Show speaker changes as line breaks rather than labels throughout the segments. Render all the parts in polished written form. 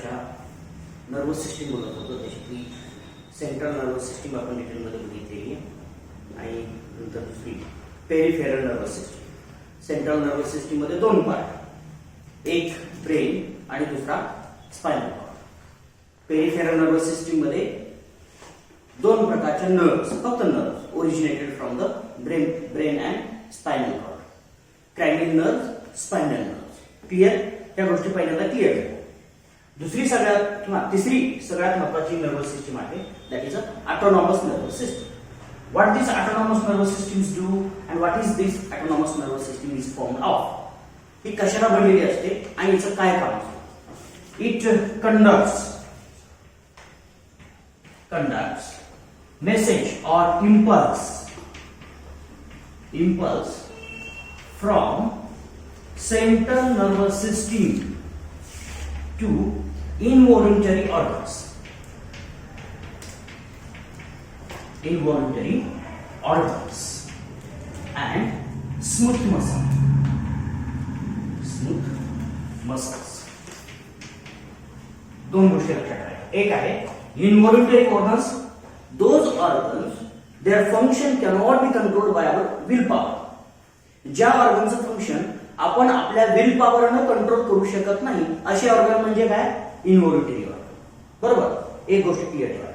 प्रकारच्या nervous system बोलत होतो, त्याच्यातली सेंट्रल नर्वस सिस्टीम आपण डिटेलमध्ये बघितलेली आहे आणि नंतर दुसरी peripheral nervous system. Central nervous system मध्ये दोन पार्ट, एक ब्रेन आणि दुसरा spinal cord. Peripheral nervous system मध्ये दोन प्रकारचे नर्व्स, फक्त nerves originated from the brain and spinal cord. Cranial nerves, spinal nerves. Clear? या गोष्टी पहिल्यांदा क्लिअर झाल्या. दुसरी सगळ्यात किंवा तिसरी सगळ्यात महत्त्वाची नर्वस सिस्टीम आहे, that is autonomous nervous system. What these autonomous nervous systems do and what is this autonomous nervous system is formed of? ही कशाला बनलेली असते आणि याचं काय काम असते? It conducts message or impulse from central nervous system to involuntary organs. Involuntary organs and smooth muscles. दोन गोष्टी लक्षात ठेवा. एक आहे involuntary organs, those organs their function cannot be controlled by our will power. ज्या ऑर्गनचं फंक्शन आपण आपल्या will पॉवरने control करू शकत नाही असे ऑर्गन म्हणजे काय? Involuntary organ. बरोबर? एक गोष्ट क्लिअर ठेवायची.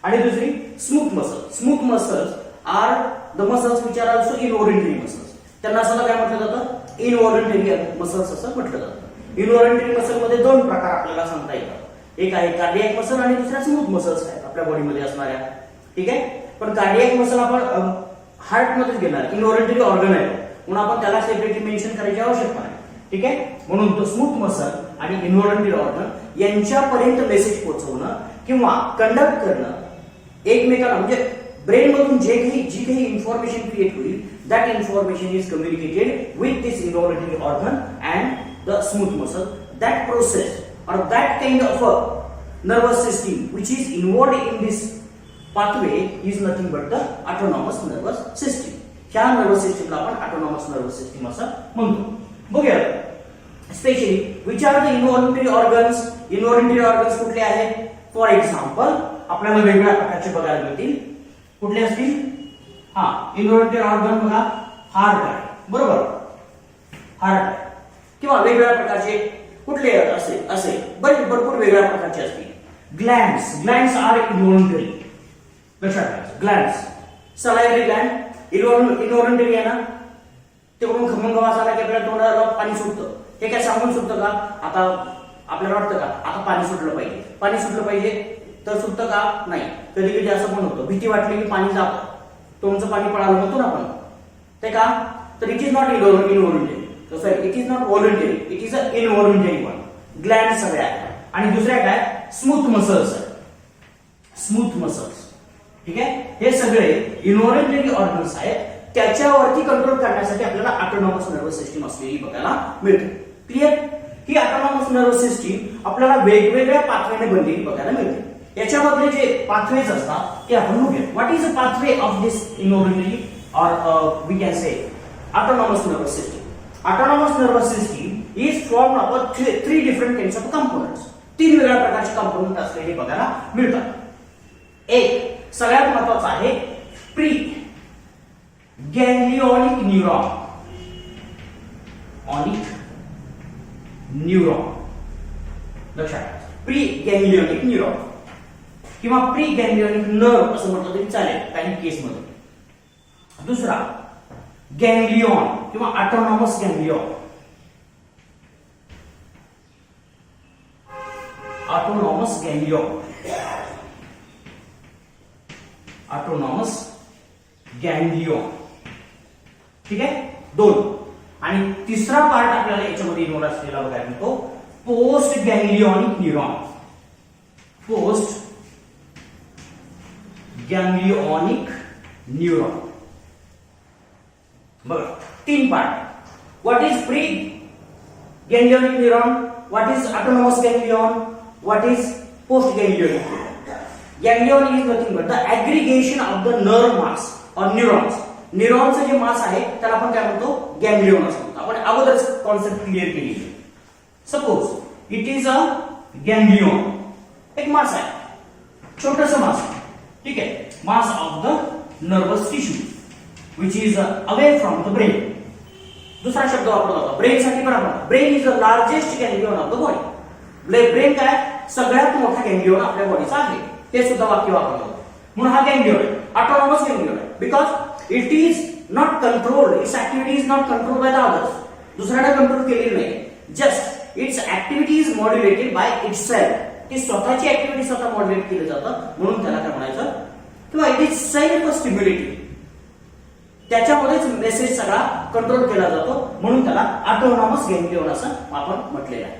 आणि दुसरी smooth muscles. Smooth muscles are the muscles which are also involuntary muscles. त्यांना असं काय म्हटलं जातं? इनव्हॉल्युंटरी मसल्स असं म्हटलं जातं. इनव्हॉल्युंटरी मसल मध्ये दोन प्रकार आपल्याला सांगता येतात. एक आहे कार्डियक मसल आणि दुसरा स्मूथ मसल्स आहेत आपल्या बॉडीमध्ये असणाऱ्या. ठीक आहे? पण कार्डियक मसल आपण हार्ट मध्येच घेणार, इनव्हॉल्युंटरी ऑर्गन आहे म्हणून आपण त्याला सेपरेटली मेन्शन करायची आवश्यकता नाही. ठीक आहे? म्हणून तो स्मूथ मसल आणि इनव्हॉल्युंटरी ऑर्गन यांच्यापर्यंत मेसेज पोहोचवणं किंवा कंडक्ट करणं एकमेकांना, म्हणजे ब्रेन मधून जी काही इन्फॉर्मेशन क्रिएट होईल that information is communicated with this involuntary organ and the smooth muscle. That process or that kind of a nervous system which is involved in this pathway is nothing but the autonomous nervous system. ह्या nervous सिस्टीमला आपण autonomous nervous system असं म्हणतो. बघूया specially which are the involuntary organs. Involuntary organs कुठले आहेत? For example आपल्याला वेगवेगळ्या प्रकारचे बघायला मिळतील. कुठले असतील? इन्व्हॉल्युंटरी ऑर्गन बघा, हार्ट आहे. बरोबर? हार्ट आहे. किंवा वेगवेगळ्या प्रकारचे कुठले असे भरपूर वेगळ्या प्रकारचे असतील. Glands are involuntary. लक्षात ठेवा. ग्लँड्स, सलायरी ग्लँड इन्व्हॉल्युंटरी आहे ना. ते करून खमंग वास आला की आपल्याला तोंडाला पाणी सुटतं. हे काय सांगून सुटतं का? आता आपल्याला वाटतं का आता पाणी सुटलं पाहिजे? पाणी सुटलं पाहिजे तर सुटतं का? नाही. कधी कधी असं पण होतं, भीती वाटली की पाणी जातं, तोंडचं पाणी पडायला म्हणतो ना आपण. ते का? तर इट इज नॉट इन्व्हॉल्युंटरी. कसं आहे? It is not voluntary, it is a इनव्हॉलंटरी one. Gland सगळ्या आणि दुसऱ्या काय? स्मूथ मसल्स आहे. Smooth muscles. ठीक आहे? हे सगळे इनव्हॉलंटरी ऑर्गन्स आहेत. त्याच्यावरती कंट्रोल करण्यासाठी आपल्याला ऑटोनॉमस नर्वस सिस्टीम असलेली बघायला मिळते. क्लिअर? ही ऑटोनॉमस नर्वस सिस्टीम आपल्याला वेगवेगळ्या पाथवेने बनलेली बघायला मिळते. याच्यामधले जे पाथवेज असतात ते आपण बघूया. What is a pathway of this involuntary or we can say autonomous nervous system. Autonomous nervous system is formed of three different kinds of components. तीन वेगळ्या प्रकारचे कंपोनेंट असलेले बघायला मिळतात. एक सगळ्यात महत्त्वाचा आहे प्री गॅंग्लियोनिक न्यूरॉन. लक्षात ठेवा. प्री गॅंग्लियोनिक न्यूरॉन किंवा प्री गॅंग्लियोनिक नर्व असं म्हटलं तरी चालेल काही केसमध्ये. दुसरा गॅंग्लियॉन किंवा autonomous ganglion. Autonomous ganglion. Autonomous गॅंग्लियॉन. ठीक आहे? दोन. आणि तिसरा पार्ट आपल्याला याच्यामध्ये इन्व्हॉल्व असलेला बघायला मिळतो post ganglionic neuron. Post ganglionic neuron. बघा तीन part. What is pre ganglionic neuron, what is autonomous ganglion, what is post ganglionic neuron. Ganglion is nothing but the aggregation of the nerve mass or neurons. न्यूरॉनचं जे मास आहे त्याला आपण काय म्हणतो? गॅंग्लियॉन असं म्हणतो. आपण अगोदरच कॉन्सेप्ट क्लिअर केली. Suppose it is a ganglion एक मास आहे, छोटस मास, ठीक आहे, mass of the nervous tissue which is away from the brain. दुसरा शब्द वापरला होता ब्रेन साठी, पण आपण brain is the largest ganglion of the body. Brain काय सगळ्यात मोठा गॅंग्लियॉन आपल्या बॉडीचा आहे, ते सुद्धा वाक्य वापरलं होतं. म्हणून हा गॅंग्लियॉन आहे, ऑटोनॉमस गॅंग्लियॉन आहे, because it is not controlled, it's activity is not controlled by the others. दुसऱ्याने कंट्रोल केलेली नाही, just it's activity is modulated by itself. ती स्वतःची ऍक्टिव्हिटी स्वतः मॉड्युलेट केली जातं, म्हणून त्याला काय म्हणायचं, किंवा इट इज सेल्फ स्टिम्युलेटिंग, त्याच्यामध्येच मेसेज सगळा कंट्रोल केला जातो, म्हणून त्याला ऑटोनॉमस गॅंग्लियॉन असं आपण म्हटलेलं आहे.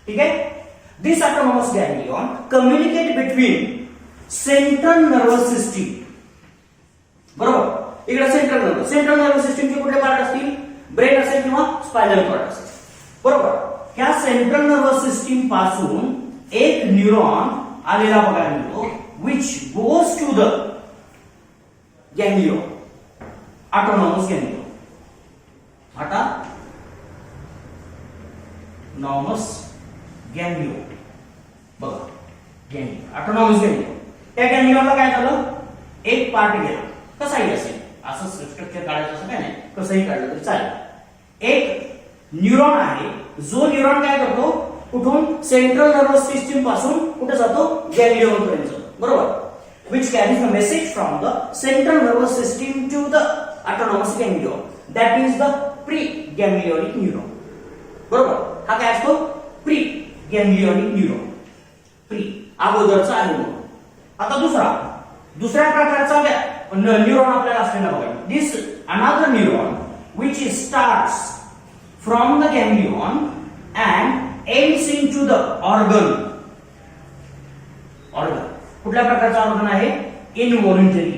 ठीक आहे. This autonomous ganglion communicate between central nervous system. बरोबर, इकडे सेंट्रल नर्वस सिस्टीमचे कुठले पार्ट असतील, ब्रेन असेल किंवा स्पायनल कॉर्ड असेल. बरोबर, ह्या सेंट्रल नर्वस सिस्टीम पासून एक न्यूरॉन आलेला बघायला मिळतो, which goes to the ganglion, autonomous ganglion. Autonomous ganglion बघा, गॅंग्लियॉन, ऑटोनॉमस गॅंग्लियॉन. त्या गॅंग्लियॉनला काय झालं, एक पार्ट गेला, कसाही असेल, असं स्ट्रक्चर काढायचं असं काय नाही, कसंही काढलं तरी चालेल. एक न्यूरॉन आहे, जो न्यूरॉन काय करतो, कुठून सेंट्रल नर्वस सिस्टीम पासून कुठे जातो, गॅंग्लियॉन पर्यंत जातो. बरोबर, which carries the message from the central nervous system to the autonomous ganglion, that is the preganglionic neuron. बरोबर, हा काय असतो, प्रीगॅंग्लियोनिक न्यूरॉन, प्री अगोदरचा आहे म्हणून. आता दुसऱ्या प्रकारचा न्यूरॉन आपल्याला असलेला बघा. This another neuron which starts from the ganglion and ends into the organ. कुठल्या प्रकारचा ऑर्गन आहे, इनव्हॉलंटरी.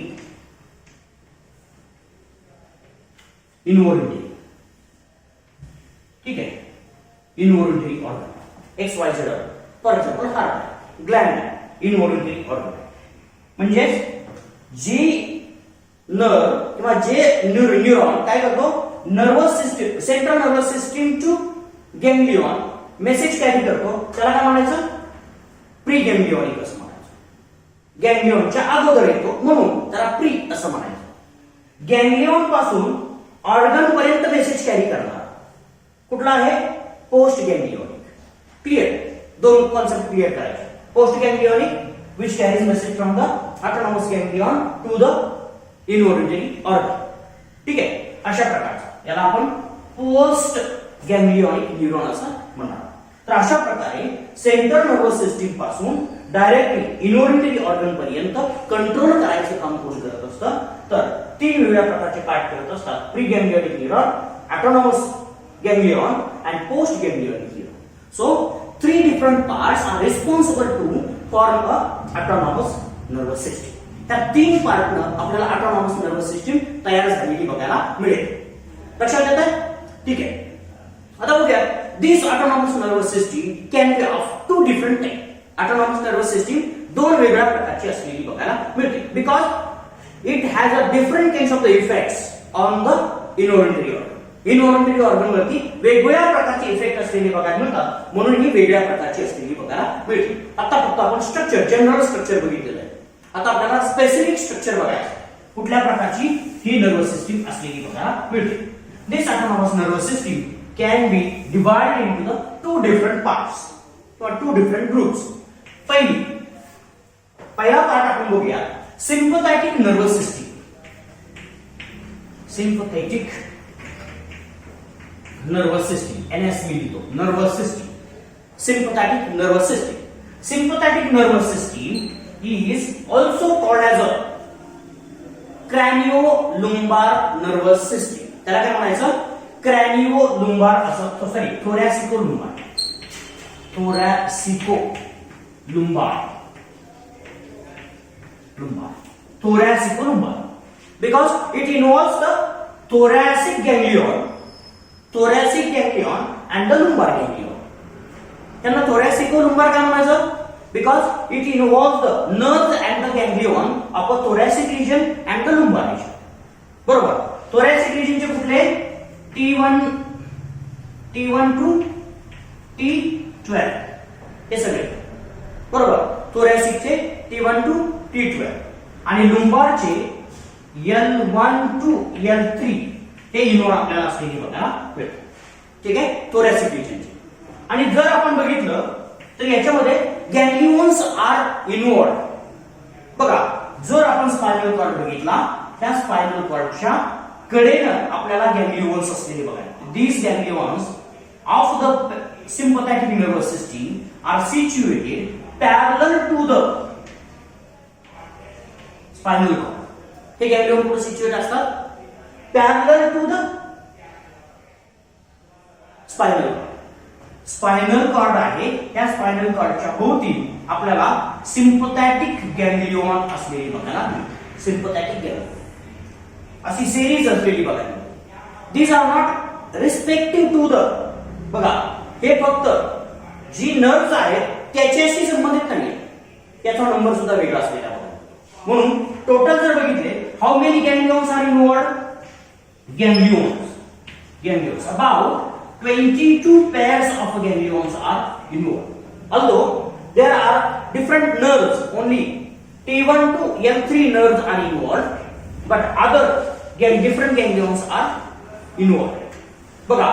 ठीक आहे, involuntary organ, XYZ. For example heart, gland, involuntary organ. म्हणजे जी नर्व किंवा जे न्यूरॉन काय करतो, nervous system, central nervous system to ganglion message carry करतो, त्याला काय म्हणायचं, प्रीगॅंग्लियोनिक असं म्हणायचं. गॅंग्लियॉनच्या अगोदर येतो म्हणून त्याला प्री असं म्हणायचं. गॅंग्लियॉन पासून ऑर्गन पर्यंत मेसेज कॅरी करणार कुठला आहे, पोस्ट गॅंग्लियोनिक. क्लिअर, दोन कॉन्सेप्ट क्लिअर करायचे. Post ganglionic which carries message from the autonomous ganglion to the involuntary organ. ठीक आहे, अशा प्रकारचा याला आपण पोस्ट गॅंग्लियोनिक न्यूरॉन असं म्हणणार. तर अशा प्रकारे सेंट्रल नर्वस सिस्टीम पासून डायरेक्टली इनव्हॉलंटरी ऑर्गन पर्यंत कंट्रोल करायचं काम कोण करत असतं, तर तीन वेगळ्या प्रकारचे पार्ट करत असतात, preganglionic neuron, autonomous ganglion and post ganglionic neuron. So 3 different parts are responsible to form a autonomous nervous system. त्या 3 पार्टनं आपल्याला ऑटोनॉमस नर्वस सिस्टीम तयार झालेली बघायला मिळेल. लक्षात येतंय? ठीक आहे. आता बघूया, this autonomous nervous system can be of 2 different type. Autonomous nervous system दोन वेगळ्या प्रकारची असलेली बघायला मिळते, because it has a different kinds of the effects on the involuntary organ. Involuntary organ वरती वेगवेगळ्या प्रकारचे इफेक्ट असलेली बघायला मिळतात, म्हणून ही वेगळ्या प्रकारची असलेली बघायला मिळते. आता फक्त आपण स्ट्रक्चर, जनरल स्ट्रक्चर बघितलेलं आहे. आता आपल्याला स्पेसिफिक स्ट्रक्चर बघायचं, कुठल्या प्रकारची ही नर्वस सिस्टीम असलेली बघायला मिळते. This autonomous nervous system can be divided into the 2 different parts किंवा 2 different groups. पहिला पार्ट आपण बघूया, sympathetic nervous system. Sympathetic nervous system, NS मी लिहितो, nervous system, sympathetic nervous system. Sympathetic nervous system is also called as a craniolumbar nervous system. त्याला काय म्हणायचं, craniolumbar असं, sorry thoracicolumbar, thoracicolumbar, because it involves the thoracic ganglion and the lumbar ganglion. त्यांना thoracicolumbar काय म्हणायचं, because it involves the nerves and the ganglion of the thoracic region and the lumbar region. बरोबर, thoracic region चे कुठले, T1 to T12 हे सगळे. बरोबर. थोरॅसिकचे T1 to T12 आणि लुंबारचे L1 to L3 हे इनोड आपल्याला असलेली बघायला मिळतं. ठीक आहे, थोरॅसिक रिजनचे. आणि जर आपण बघितलं तर याच्यामध्ये गॅंग्लिओन्स आर इनवर्ड. बघा, जर आपण स्पायनल कॉर्ड बघितला, त्या स्पायनल कॉर्डच्या कडेनं आपल्याला गॅंग्लिओन्स असलेले बघायला. These ganglions of the sympathetic nervous system are situated parallel to the spinal cord. हे गॅंग्लिओन कुठे सिच्युएट असतात? Parallel to the spinal cord. Spinal cord आहे, त्या स्पायनल कॉर्डच्या भोवती आपल्याला सिम्पथॅटिक गॅंग्लिओन असलेली बघायला मिळते. सिम्पथॅटिक गॅंग्लिओन अशी सिरीज असलेली बघायला मिळते. These are not respective to the, बघा हे फक्त जी नर्व्स आहेत त्याच्याशी संबंधित नाही, त्याचा नंबर सुद्धा वेगळा असलेला बघा. म्हणून टोटल जर बघितले, how many ganglions are inward? Ganglions. About 22 pairs of ganglions are involved. Although there are different nerves, only T1 to L3 nerves are involved, but other different ganglions are involved. बघा,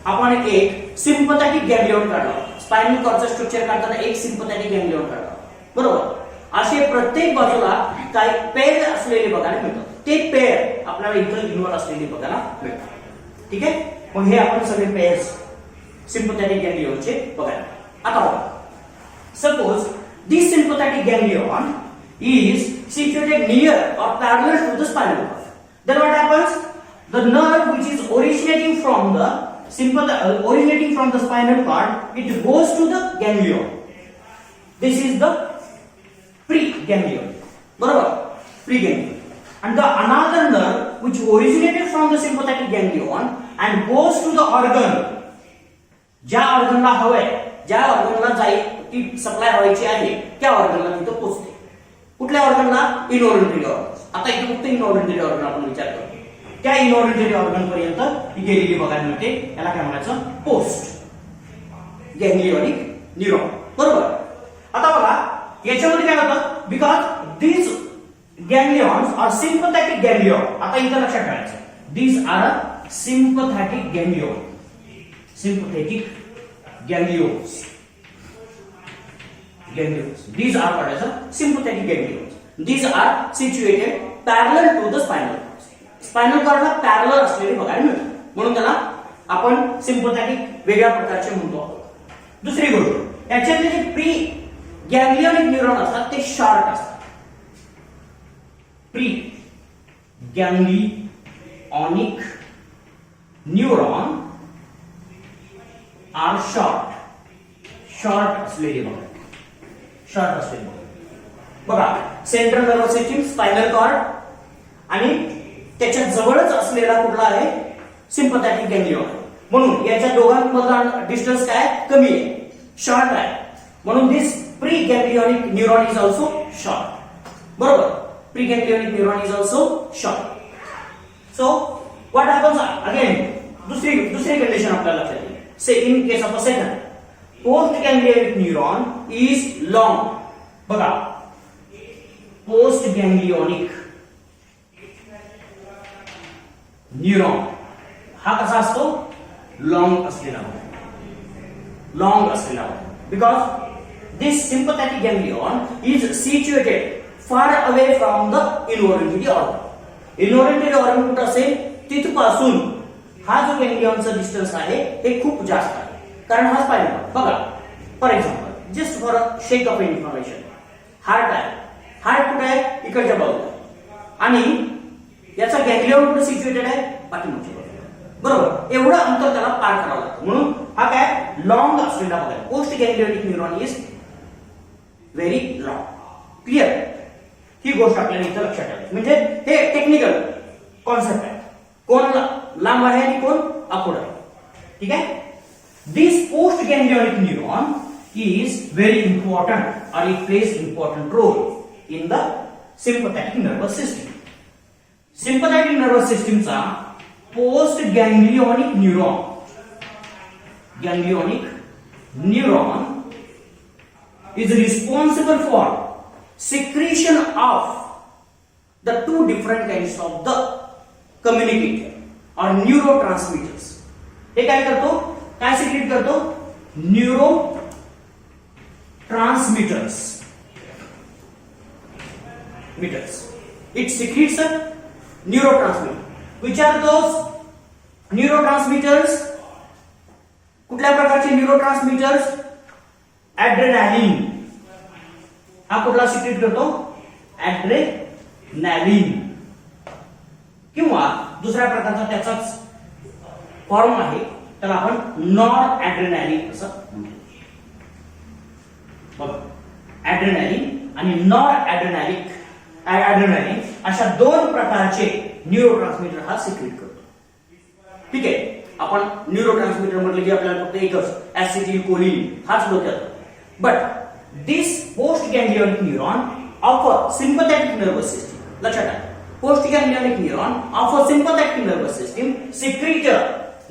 आपण एक sympathetic गॅंग्लिओन काढला. Spinal कॉर्डचं structure काढताना एक sympathetic गॅंग्लिओन काढला, बरोबर. असे प्रत्येक बाजूला काही पेअर असलेले बघायला मिळतात. ते पेअर आपल्याला इथं इन्व्हॉल्व असलेले बघायला मिळतात. ठीक आहे, मग हे आपण सगळे पेअर्स सिम्पथॅटिक गॅंग्लिओनचे बघायला. आता बघा, suppose this sympathetic ganglion is situated near or parallel to the spinal cord. Then what happens? The nerve which is originating from the spinal cord, it goes to the ganglion. This is the preganglion. बरोबर, preganglion. And the another nerve which originated from the sympathetic ganglion and goes to the organ. ज्या ऑर्गनला हवंय, ज्या ऑर्गनला ती supply व्हायची आहे, त्या ऑर्गनला तिथं पोहोचते. कुठल्या ऑर्गनला? इनव्हॉल्युंटरी ऑर्गन. आता इथे फक्त इनव्हॉल्युंटरी ऑर्गन आपण विचार करतो. त्या इनव्हॉल्युंटरी ऑर्गन पर्यंत ही गेलेली बघायला मिळते. याला काय म्हणायचं? Post ganglionic neuron. बरोबर. आता बघा, याच्यामध्ये काय होतं? Because these ganglions are sympathetic ganglion. आता इथं लक्षात ठेवायचं, these are sympathetic ganglion. Sympathetic ganglions. These are what is a sympathetic ganglions. These are situated parallel to the spinal cord. Spinal cord ला पॅरलल असलेले बघायला मिळतात, म्हणून त्याला आपण सिम्पथॅटिक वेगळ्या प्रकारचे म्हणतो. दुसरी गोष्ट, याच्यातले जे प्री गॅंग्लिओनिक न्यूरॉन असतात ते शॉर्ट असतात. Pre ganglionic neuron are short असलेले बघा. शॉर्ट असलेले बघा, central nervous system, spinal cord आणि त्याच्या जवळच असलेला कुठला आहे? Sympathetic ganglion. म्हणून याच्या दोघांमधला डिस्टन्स काय? कमी आहे, शॉर्ट आहे. म्हणून this pre ganglionic neuron is also short. बरोबर, pre ganglionic neuron is also short. So what happens again? दुसरी कंडिशन आपल्याला लक्षात येईल. Say in case of a second, post ganglionic neuron is long. बघा, पोस्ट गॅंग्लिओनिक न्यूरॉन हा कसा असतो? Long असलेला. Because this sympathetic ganglion is situated far away from the involuntary organ. Involuntary organ कुठं असेल तिथपासून हा जो गॅंग्लिओनचा डिस्टन्स आहे ते खूप जास्त आहे, कारण हा स्पायनल कॉर्ड. बघा, for example, just for a shake of information, heart आहे. हार्ट कुठे आहे? इकडच्या बाजूला. आणि याचा गॅंग्लिओन कुठे सिच्युएटेड आहे? पाठीमागच्या बाजूला. बरोबर, एवढं अंतर त्याला पार करावं लागतं. म्हणून हा काय? लॉंग असलेला बघा. Post ganglionic neuron is very long. Clear? ही गोष्ट आपल्याला इथं लक्षात ठेवायची. म्हणजे हे टेक्निकल कॉन्सेप्ट आहे. कोण लांब आहे आणि कोण अपुढं आहे. ठीक आहे. This post-ganglionic neuron is very important, or it plays important role in the sympathetic nervous system. Sympathetic nervous system चा post-ganglionic neuron is responsible for secretion of the two different kinds of the communicator or neurotransmitters. हे काय करतो, काय secret करतो, neuro transmitters. It secretes a neurotransmitter. Which are those neurotransmitters? कुठल्या प्रकारचे न्यूरोट्रान्समीटर्स? ऍड्रेनालिन. हा कुठला सिक्रेट करतो, ऍड्रेनालिन. किंवा दुसऱ्या प्रकारचा त्याचाच फॉर्म आहे, त्याला आपण नॉर ऍड्रेनालिन असं म्हणतो. बघा, ऍड्रेनालिन आणि नॉर ऍड्रेनालिन अशा दोन प्रकारचे न्यूरोट्रान्समीटर हा सिक्रेट करतो. ठीक आहे, आपण न्यूरोट्रान्समीटर म्हटलं की आपल्याला फक्त एकच ऍसिटिल कोलिन हाच डोक्यात. But this post ganglionic neuron of a sympathetic nervous system, लक्षात घ्या, post ganglionic neuron of a sympathetic nervous system secrete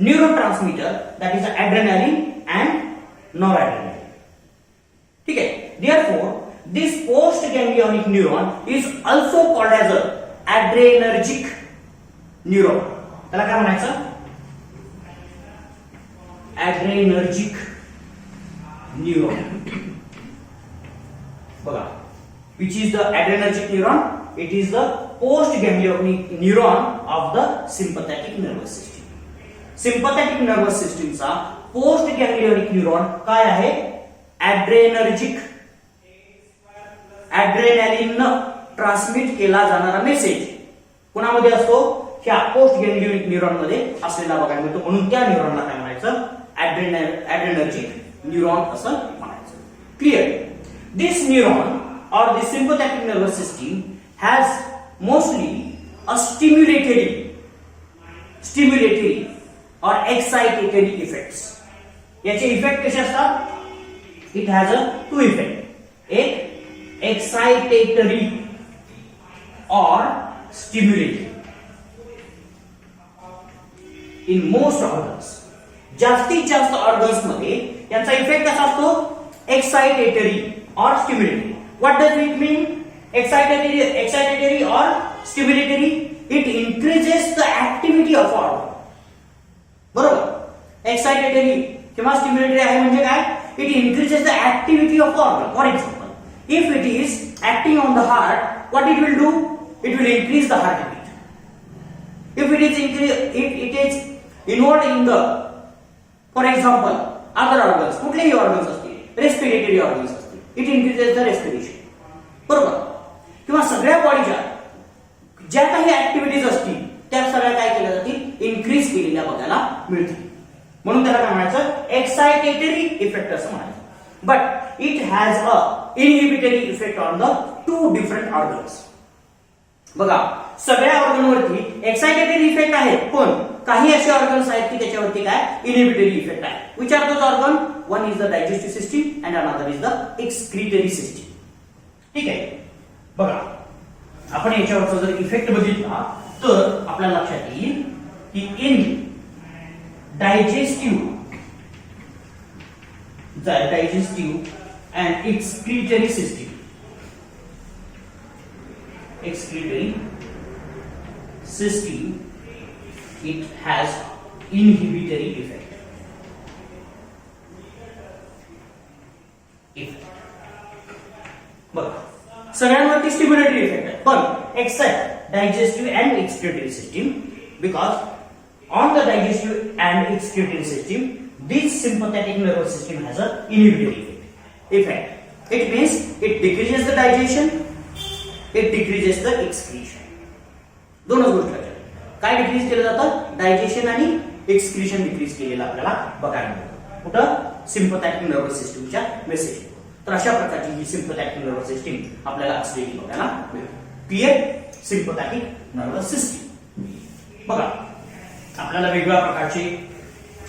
neurotransmitter that is adrenaline and noradrenaline. ठीक है, therefore this postganglionic neuron is also called as a adrenergic neuron. त्याला काय म्हणायचं, adrenergic neuron. बघा, which is the adrenergic neuron? It is the postganglionic neuron of the sympathetic nervous system. Sympathetic nervous सिस्टीमचा post ganglionic neuron काय आहे, ऍड्रेनर्जिक. ऍड्रेनालिन transmit केला जाणारा message कोणामध्ये असतो, ह्या पोस्ट गॅंग्लियोनिक न्यूरॉन मध्ये असलेला बघायला मिळतो. म्हणून त्या न्यूरॉनला काय म्हणायचं, ऍड्रेनर्जिक न्यूरॉन असं म्हणायचं. क्लिअर. दिस न्यूरॉन और this sympathetic nervous system has mostly a stimulatory और एक्साइटेटरी इफेक्ट्स. याचे इफेक्ट कसे असतात, it has a two effect, एक एक्साइटेटरी और स्टिम्युलेटरी. इन मोस्ट ऑर्गन्स, जास्तीत जास्त ऑर्गन्स मध्ये यांचा इफेक्ट कसा असतो, एक्साइटेटरी और stimulatory. What does it mean, excitatory और stimulatory? It increases the activity of organ. बरोबर, एक्साइटेटरी किंवा स्टिम्युलेटरी आहे म्हणजे काय, it increases the activity of organ. For example, if it is acting on the heart, what it will do, it will increase the heart beat. If it is involved in the, for example, other organs, कुठलेही organs असतील, respiratory organs असतील, it increases the respiration. बरोबर, किंवा सगळ्या बॉडीच्या ज्या काही activities असतील त्या सगळ्या काय केल्या जातील, इन्क्रीज केलेल्या बघायला मिळतील. म्हणून त्याला काय म्हणायचं, एक्साइटेटरी इफेक्ट असं म्हणायचं. But it has a inhibitory effect on the two different organs. बघा, सगळ्या ऑर्गनवरती एक्साइटेटरी इफेक्ट आहे, पण काही असे ऑर्गन्स आहेत की त्याच्यावरती काय, इनहिबिटरी इफेक्ट आहे. Which are those organ, one is the digestive system and another is the excretory system. ठीक आहे, बघा, आपण याच्यावरचा जर इफेक्ट बघितला तर आपल्याला लक्षात येईल की in digestive and excretory system, it has inhibitory effect. बघा, सगळ्यांवरती स्टिम्युलेटरी इफेक्ट आहे, पण accept digestive and excretory system, because on the digestive and excretory system this sympathetic nervous system has a inhibitory effect. It means it decreases the digestion, it decreases the excretion. दोनच गोष्टी आहेत. काय decrease केलं जातं, digestion आणि excretion decrease केलेलं आपल्याला बघायला मिळतं. कुठं, सिम्पथॅटिक नर्वस सिस्टीमच्या मेसेज. तर अशा प्रकारची ही सिम्पथॅटिक नर्वस सिस्टीम आपल्याला असलेली बघायला मिळते. Clear, sympathetic nervous system. बघा, आपल्याला वेगवेगळ्या प्रकारचे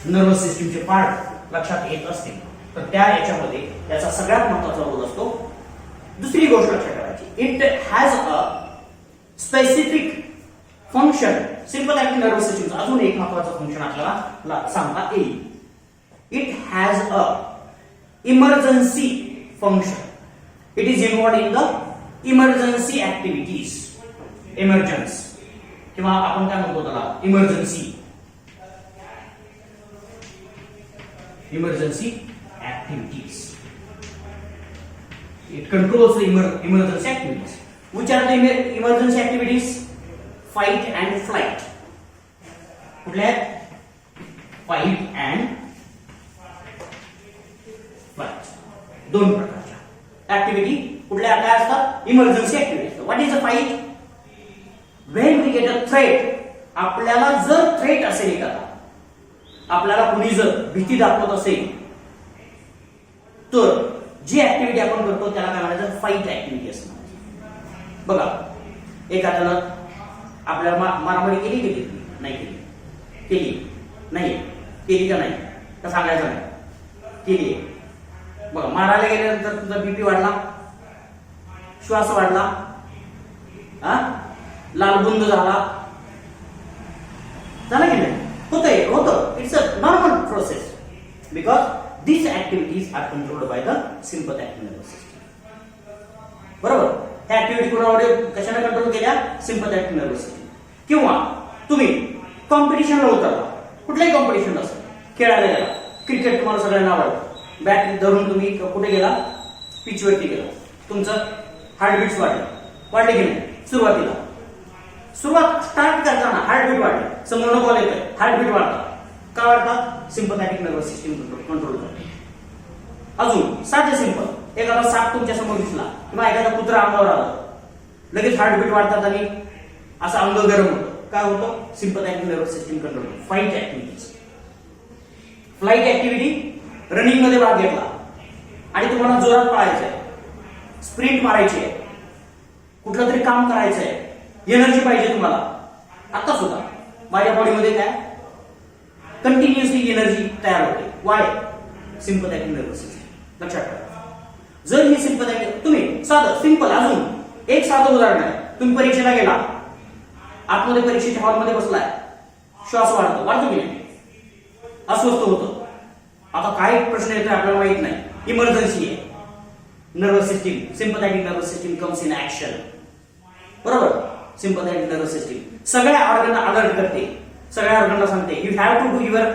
नर्वस सिस्टीमचे पार्ट लक्षात येत असतील तर त्या याच्यामध्ये याचा सगळ्यात महत्त्वाचा रोल असतो. दुसरी गोष्ट लक्षात ठेवायची, it has a specific function. Sympathetic nervous सिस्टीमचं अजून एक महत्त्वाचं फंक्शन आपल्याला सांगता येईल. It has a emergency function. It is involved in the emergency activities. Emergence किंवा आपण काय म्हणतो त्याला emergency activities. It controls the emergency activities. Which are the emergency activities? Fight and flight. कुठल्या fight and flight. दोन प्रकारच्या activity कुठल्या काय असतात? Emergency activity. What is a fight? When we get a threat. आपल्याला जर थ्रेट असेल एखादा, आपल्याला कुणी जर भीती दाखवत असेल, तर जी ऍक्टिव्हिटी आपण करतो त्याला काय म्हणायचं? फाईट ऍक्टिव्हिटी असं म्हणायचं. बघा, एखाद्यानं आपल्याला मारामारी केली केली नाही केली नाही केली का नाही तर सांगायचं नाही केली. बघा, मारायला गेल्यानंतर तुझा बीपी वाढला, श्वास वाढला, लालबुंद झाला की नाही? होतं. It's a normal process because these activities are controlled by the sympathetic nervous system. बरोबर? ह्या ऍक्टिव्हिटी कोणावर कशाने कंट्रोल केल्या? Sympathetic nervous system. किंवा तुम्ही कॉम्पिटिशनला उतरला, कुठल्याही कॉम्पिटिशन असेल, खेळायला गेला, क्रिकेट तुम्हाला सगळ्यांना आवडतं, बॅट धरून तुम्ही कुठे गेला? पिचवरती गेला, तुमचं हार्टबीट्स वाढले की नाही? सुरुवात स्टार्ट करताना हार्टबीट वाढले, समोरनं बॉल येतोय, हार्टबीट वाढतात. का वाढतात? सिम्पथॅटिक नर्वस सिस्टम कंट्रोल करते. अजून साधे सिंपल, एखादा साप तुमच्या समोर दिसला किंवा एखादा कुत्रा अंगावर आला, लगेच हार्टबीट वाढतात आणि असं अंग गरम होतं. काय होतं? Sympathetic nervous system control. Fight activities. Flight activity, running मध्ये भाग घेतला आणि तुम्हाला जोरात पळायचंय, स्प्रिंट मारायची आहे, कुठलं तरी काम करायचंय, एनर्जी पाहिजे तुम्हाला. आता सुद्धा माझ्या बॉडीमध्ये काय कंटिन्युअसली एनर्जी तयार होते. वाय? Sympathetic nervous system. लक्षात ठेवा. जर ही सिम्पथॅटिक, तुम्ही साधं सिंपल, अजून एक साधं उदाहरण आहे. तुम्ही परीक्षेला गेला, आतमध्ये परीक्षेच्या हॉलमध्ये बसलाय, श्वास वाढतो की नाही? अस्वस्थ होतं. आता काय प्रश्न येतोय आपल्याला माहित नाही, इमर्जन्सी आहे. Nervous system, sympathetic nervous system comes in action. बरोबर? सिम्पथॅटिक नर्वस सिस्टीम सगळ्या ऑर्गनला अलर्ट करते, सगळ्या ऑर्गनला सांगते you have to do your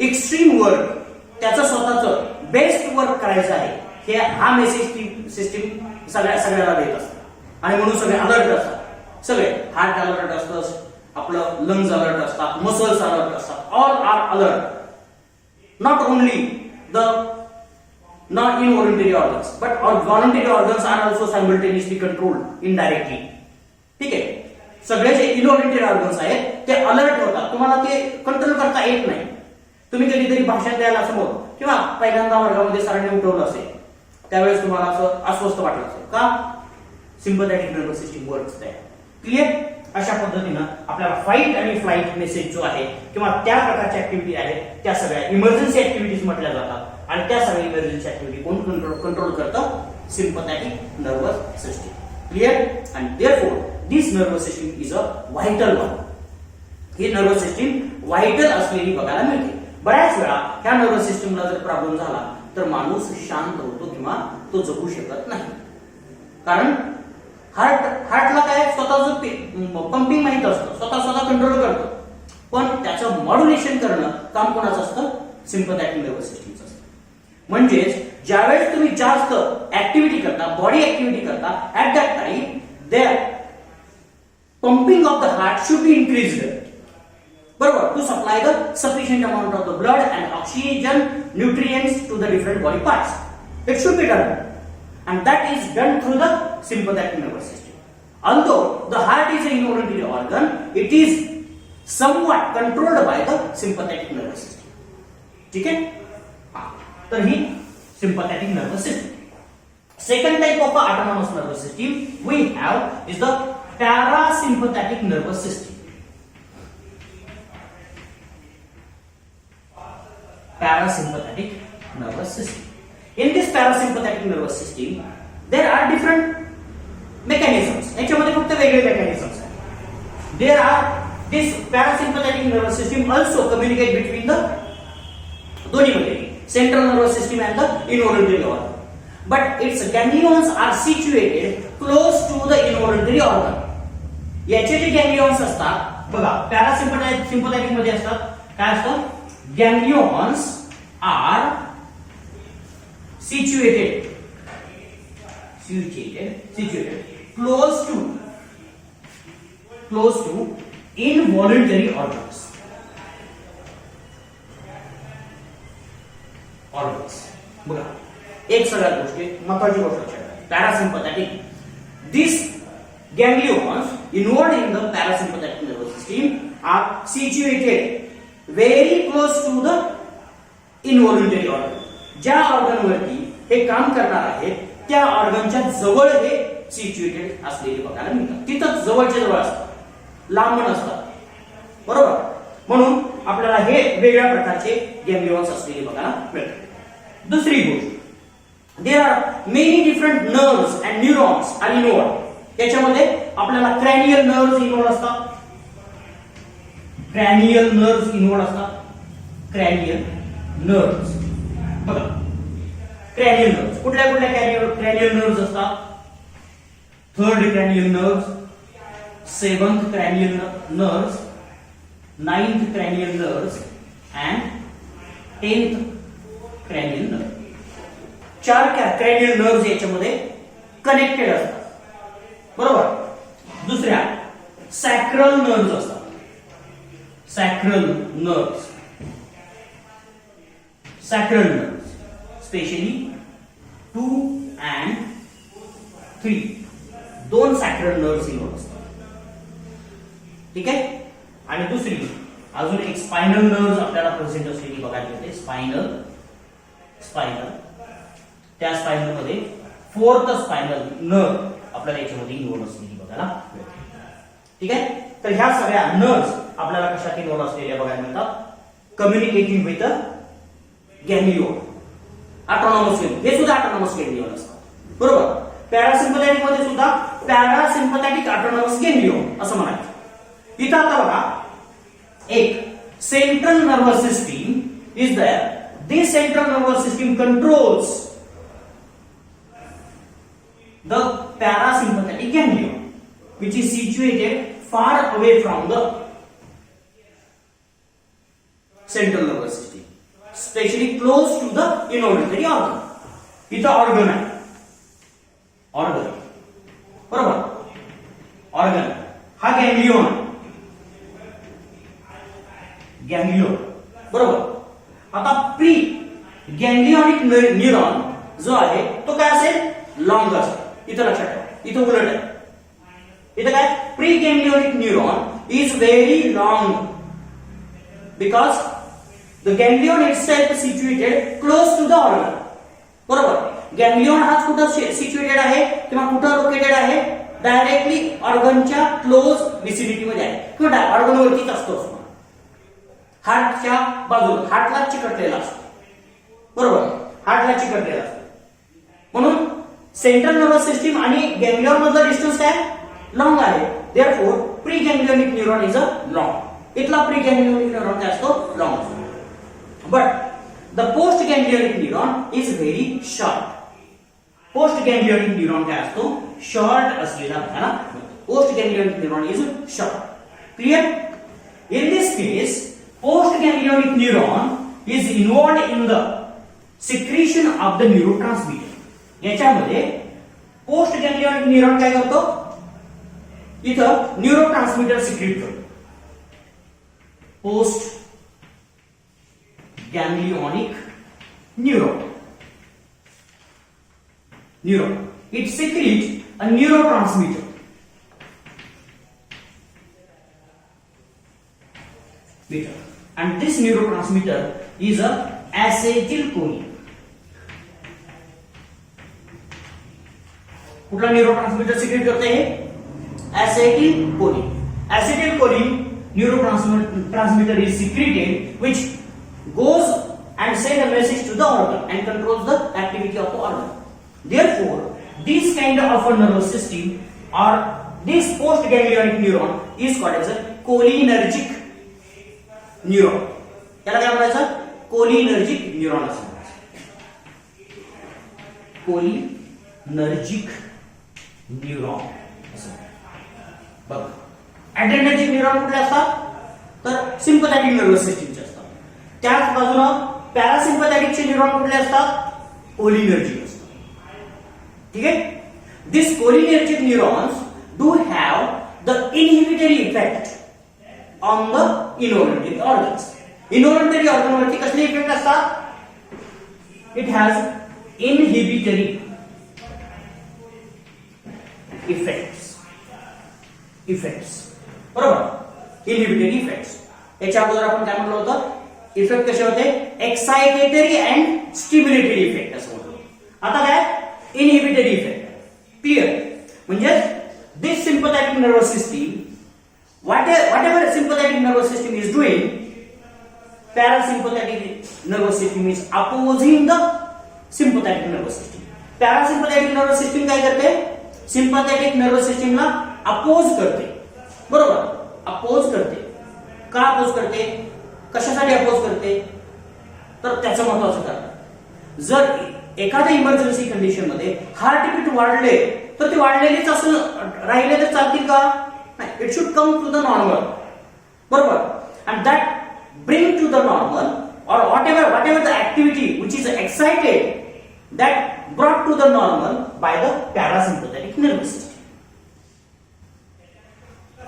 extreme work. त्याचं स्वतःचं बेस्ट वर्क करायचं आहे. हे हा मेसेज सिस्टीम सगळ्याला देत असतात आणि म्हणून सगळे अलर्ट असतात. सगळे हार्ट अलर्ट असतं, आपलं लंग्स अलर्ट असतात, मसल्स अलर्ट असतात. All are alert. Not only the not involuntary organs but voluntary organs are also simultaneously controlled indirectly. ठीक आहे? सगळे जे इनव्हॉलंटरी ऑर्गन्स आहेत ते अलर्ट होतात. तुम्हाला ते कंट्रोल करता येत नाही. तुम्ही कधीतरी भाषण द्यायला समोर किंवा पहिल्यांदा वर्गामध्ये सरांनी उठवलं असेल, त्यावेळेस तुम्हाला असं अस्वस्थ वाटलं असेल. का? Sympathetic nervous system works there. Clear? अशा पद्धतीनं आपल्याला फाईट आणि फ्लाईट मेसेज जो आहे किंवा त्या प्रकारच्या ऍक्टिव्हिटी आहेत त्या सगळ्या इमर्जन्सी ऍक्टिव्हिटीज म्हटल्या जातात. आणि त्या सगळ्या इमर्जन्सी ऍक्टिव्हिटी कोण कंट्रोल करतं? Sympathetic nervous system. क्लिअर? आणि therefore this nervous system is a vital one. He nervous system vital असलेली बघायला मिळते. बऱ्याच वेळा ह्या नर्वस सिस्टीमला जर प्रॉब्लेम झाला तर माणूस शांत होतो किंवा तो जगू शकत नाही. कारण हार्टला काय स्वतःच पंपिंग माहित असतं, स्वतः कंट्रोल करतो. पण त्याचं मॉड्युलेशन करणं काम कोणाचं असतं? सिम्पथॅटिक नर्वस सिस्टीमचं असतं. म्हणजेच ज्यावेळेस तुम्ही जास्त ऍक्टिव्हिटी करता, बॉडी ऍक्टिव्हिटी करता, at that time there pumping of the heart should be increased. बरोबर? To supply the sufficient amount of the blood and oxygen, nutrients to the different body parts. It should be done, and that is done through the sympathetic nervous system. Although the heart is an involuntary organ, it is somewhat controlled by the sympathetic nervous system. ठीक है? तर ही sympathetic nervous system. Second type of autonomous nervous system we have is the parasympathetic nervous system. Parasympathetic nervous system. In this parasympathetic nervous system, there are different mechanisms. याच्यामध्ये फक्त वेगळे mechanisms आहेत. There are this parasympathetic nervous system also communicate between the दोन्ही मध्ये central nervous system and the involuntary organ. but its ganglions are situated close to the involuntary organ. याचे जे गॅंग्लियॉन्स असतात बघा, पॅरासिम्पथॅटिक मध्ये असतात, काय असतं, गॅंग्लियॉन्स R situated close to involuntary organs. बघा, एक सगळ्यात गोष्टी महत्वाची गोष्ट लक्षात ठेवा. Parasympathetic, this ganglions involved in the parasympathetic nervous system are situated very close to the involuntary organ. ज्या ऑर्गन वरती हे काम करणार आहेत त्या ऑर्गनच्या जवळ हे सिच्युएटेड असलेले बघायला मिळतात. तिथं जवळच्या जवळ असतात, लांब नसतात, बरोबर. म्हणून आपल्याला हे वेगळ्या प्रकारचे गॅंग्लियॉन्स असलेले बघायला मिळतात. दुसरी गोष्ट, there are many different nerves and neurons are involved. याच्यामध्ये आपल्याला क्रॅनियल नर्व्स इन्व्हॉल्व असतात, क्रॅनियल नर्व्स इन्व्हॉल्व असतात, क्रॅनियल नर्व्स. बघा, क्रॅनियल नर्व्स कुठल्या क्रॅनियल नर्व्स असतात, third cranial nerves, seventh cranial nerves, ninth cranial nerves and 10th cranial nerve. 4 cranial nerves याच्यामध्ये connected असतात, बरोबर. दुसऱ्या सॅक्रल नर्व्स असतात, sacral nerves, sacral nerves specially 2 and 3, 2 sacral nerves involve असतात. ठीक आहे. आणि दुसरी अजून एक स्पायनल नर्व्स आपल्याला प्रेझेंट असलेली बघायला मिळते, स्पायनल. त्या स्पायनल मध्ये 4th स्पायनल नर्व आपल्याला याच्यामध्ये इन्व्हॉल्व असलेली बघायला मिळते. ठीक आहे. तर ह्या सगळ्या नर्व्स आपल्याला कशात इन्व्हॉल्व असलेल्या बघायला मिळतात, कम्युनिकेटिंग विथ गॅंग्लियॉन, ऑटोनॉमस गॅंग्लियॉन. हे सुद्धा ऑटोनॉमस गॅंग्लियॉन असतात, बरोबर. पॅरासिम्पथॅटिक मध्ये सुद्धा पॅरासिम्पथॅटिक ऑटोनॉमस गॅंग्लियॉन असं म्हणायचं. इथं आता बघा, एक central nervous system is there. This central nervous system controls the parasympathetic ganglion which is situated far away from the central nervous system, especially close to the involuntary organ. इथं organ आहे, organ, बरोबर. Organ हा गॅंग्लियॉन, गॅंग्लियॉन, बरोबर. आता pre ganglionic neuron जो आहे तो काय असेल, लॉंग असेल. इथं लक्षात ठेवा, इथं उलट आहे. इथं काय, pre ganglionic neuron is very long because the ganglion itself situated close to the organ, बरोबर. गॅंग्लियॉन हाच कुठं सिच्युएटेड आहे किंवा कुठं लोकेटेड आहे, डायरेक्टली ऑर्गनच्या क्लोज विसिनिटी मध्ये आहे किंवा ऑर्गन वरतीच असतो, हार्टच्या बाजूला, हार्टला चिकटलेला असतो, बरोबर. हार्टला चिकटलेला असतो. म्हणून सेंट्रल नर्वस सिस्टीम आणि गॅंग्लियॉन मधला डिस्टन्स काय, लॉंग आहे. Therefore pre ganglionic neuron is a long. इथला प्री गॅंग्लियॉनिक न्यूरॉन काय असतो, लॉंग असतो. But the post ganglionic neuron is very short. Post ganglionic neuron काय असतो, शॉर्ट असलेला आपल्याला. Post ganglionic neuron is short. Clear. In this case post ganglionic neuron is involved in the secretion of the neurotransmitter. याच्यामध्ये post ganglionic neuron काय करतो, इथं neurotransmitter secrete करतो. Post ganglionic neuron it secretes a neurotransmitter. And this neurotransmitter is a acetylcholine. कुठला neurotransmitter secret करते हैं, acetylcholine. Acetylcholine neurotransmitter is secreted which goes and send a message to the organ and controls the activity of the organ. Therefore, this kind of a nervous system or this postganglionic neuron is called as a cholinergic neuron. याला काय म्हणायचं, cholinergic neuron असं. Cholinergic neuron असं बघा. ऍड्रेनर्जिक neuron कुठले असतात तर सिंपथॅटिक nervous सिस्टीमचे असतात. त्याच बाजूला पॅरासिम्पथॅटिकचे न्यूरॉन कुठले असतात कोलिनर्जिक असतात. ठीक आहे. This cholinergic neurons do have the inhibitory effect on the involuntary organs. Involuntary organ वरती कसले इफेक्ट असतात. इट हॅज इनहिबिटरी इफेक्ट्स बरोबर. इनहिबिटरी इफेक्ट्स याच्या अगोदर आपण काय म्हटलं होतं इफेक्ट कसे होते एक्साइटेटरी अँड स्टिम्युलेटरी इफेक्ट असं म्हटलं. आता काय इनहिबिटरी इफेक्ट क्लिअर. म्हणजे this sympathetic nervous system whatever sympathetic nervous system is doing, parasympathetic nervous system is opposing the sympathetic nervous system. Parasympathetic nervous system काय करते sympathetic nervous system ला oppose करते बरोबर. अपोज करते. का अपोज करते कशासाठी अपोज करते तर त्याचं महत्वाचं कारण जर एखाद्या इमर्जन्सी कंडिशन मध्ये हार्टबीट वाढले तर ते वाढलेलेच असं राहिले तर चालतील का नाही. It should come to the normal बरोबर. And that bring to the normal or whatever the activity which is excited that brought to the normal by the parasympathetic nervous system.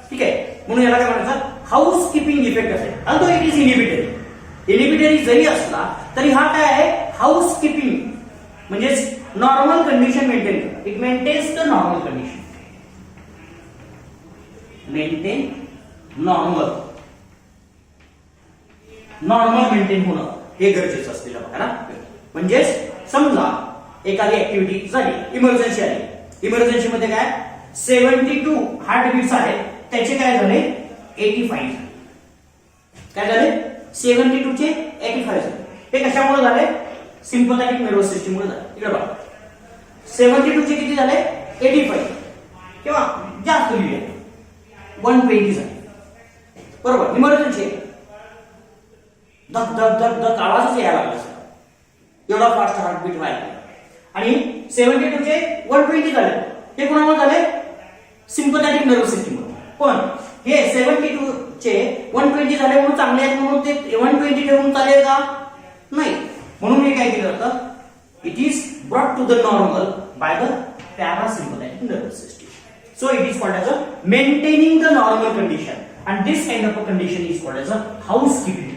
ठीक आहे. म्हणून याला काय म्हणायचं हाऊस कीपिंग इफेक्ट असेल. Although it is inhibitory जरी असला तरी हा काय आहे हाऊस कीपिंग म्हणजे नॉर्मल कंडिशन मेंटेन करतो. It maintains the normal condition. Maintain normal maintain होणं हे गरजेचं असते बघा ना. म्हणजे समजा एखादी ऍक्टिव्हिटी झाली इमर्जन्सी आली. इमर्जन्सी मध्ये काय 72 हार्टबीट्स आहेत त्याचे काय झाले 85 काय झाले 72 चे 85 झाले. हे कशामुळे झाले सिंपथॅटिक नर्वस सिस्टीम मुळे झाले. इकडे बघा 72 चे किती झाले 85 किंवा जास्त लिहिले 120 झाले बरोबर. इमर्जन्सी धक धक धक धक आवाजच यायला लागला एवढा फास्ट हार्टबीट व्हायला. आणि 72 चे 120 झाले. हे कोणामुळे झाले सिंपथॅटिक नर्वस सिस्टीम. पण हे 72 चे 120 झाले म्हणून चांगले आहेत म्हणून ते 120 ठेवून चालेल का नाही. म्हणून हे काय केलं जातं it is brought to the normal by the parasympathetic nervous system. So it is called as a maintaining the normal condition and this kind of a condition is called as a house keeping.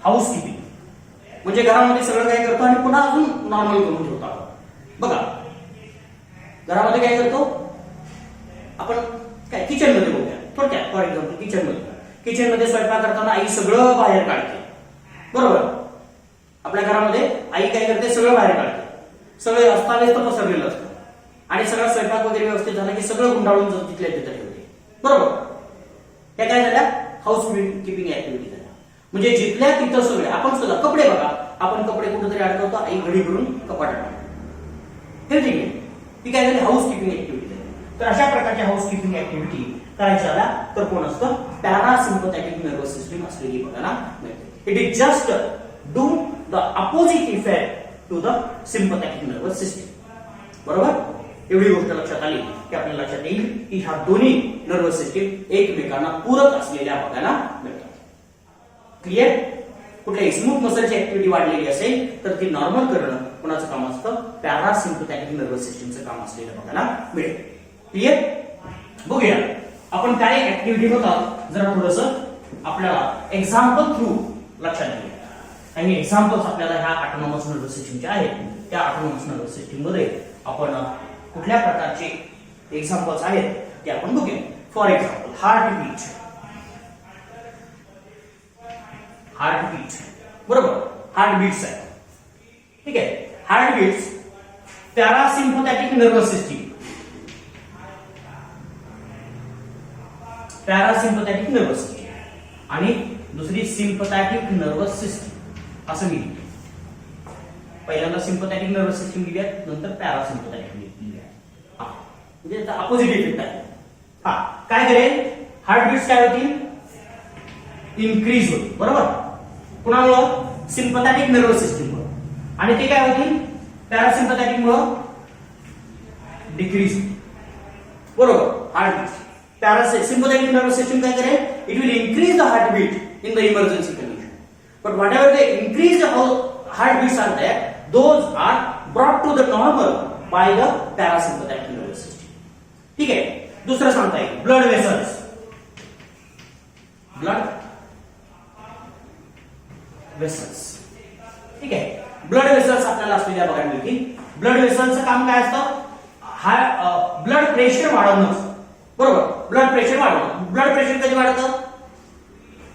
House keeping म्हणजे घरामध्ये सगळं काय करतो आणि पुन्हा अजून normal करून ठेवतो आपण. बघा घरामध्ये काय करतो आपण काय किचन मध्ये बघूया थोडक्यात. फॉर एक्झाम्पल किचन मध्ये स्वयंपाक करताना आई सगळं बाहेर काढते बरोबर. आपल्या घरामध्ये आई काय करते सगळं बाहेर काढते. सगळं अस्ताव्यस्त पसरलेलं असतं आणि सगळा स्वयंपाक वगैरे व्यवस्थित झाला की सगळं गुंडाळून तिथल्या तिथे ठेवते बरोबर. त्या काय झाल्या हाऊस कीपिंग ऍक्टिव्हिटी झाल्या. म्हणजे जिथल्या तिथं सगळे आपण सुद्धा कपडे बघा आपण कपडे कुठेतरी अडकवतो आई घडी करून कपाटात हे ठीक आहे. ती काय झाली हाऊस कीपिंग ऍक्टिव्हिटी. तर अशा प्रकारच्या हाऊस कीपिंग ऍक्टिव्हिटी करायच्या झाल्या तर कोण असतं पॅरासिम्पथॅटिक नर्वस सिस्टीम असलेली बघायला मिळते. It is just do the opposite effect to the sympathetic nervous system बरोबर. एवढी गोष्ट लक्षात आली की आपल्याला लक्षात येईल की ह्या दोन्ही नर्वस सिस्टीम एकमेकांना पूरक असलेल्या बघायला मिळतात. क्लिअर. कुठल्याही स्मूथ मसलची ऍक्टिव्हिटी वाढलेली असेल तर ती नॉर्मल करणं कोणाचं काम असतं पॅरासिम्पथॅटिक नर्वस सिस्टीमचं काम असलेलं बघायला मिळेल. क्लिअर. बघूया आपण काय ऍक्टिव्हिटी होतात जरा थोडस आपल्याला एक्झाम्पल थ्रू लक्षात घेऊया. काही एक्झाम्पल्स आपल्याला ह्या ऑटोनॉमस नर्वस सिस्टीमचे आहेत. त्या ऑटोनॉमस नर्वस सिस्टीम मध्ये आपण कुठल्या प्रकारचे एक्झाम्पल्स आहेत ते आपण बघूया. फॉर एक्झाम्पल हार्टबीट बरोबर. हार्टबीट्स आहे ठीक आहे. Heartbeats parasympathetic nervous system parasympathetic nervous system आणि दुसरी सिंपथॅटिक नर्वस सिस्टीम असं मी लिहितो. पहिल्यांदा सिंपथॅटिक नर्वस सिस्टीम लिहिली नंतर पॅरासिम्पथॅटिक लिहिली आहे. म्हणजे अपोजिट इफेक्ट आहे. हा काय करेल हार्टबीट्स काय होतील इन्क्रीज होईल बरोबर. कुणामुळं सिम्पथॅटिक नर्वस सिस्टीम मुळे, आणि ते काय होतील पॅरासिम्पथॅटिक मुळे डिक्रीज. बरोबर. हार्टबीट सिम्पथॅटिक नर्वस सिस्टम काय करेल, it will increase the heartbeat in the emergency condition, but whatever the increase heartbeats are there, those are brought to the normal by the parasympathetic nervous system. ठीक है. दूसरा सांगता है blood vessels. Blood vessels. ठीक है. Blood vessels आपल्याला असलेल्या बघायला मिळतील. ब्लड वेसल्सचं काम काय असतं, ब्लड प्रेशर वाढवणं. बरोबर. ब्लड प्रेशर वाढवणं. ब्लड प्रेशर कधी वाढतं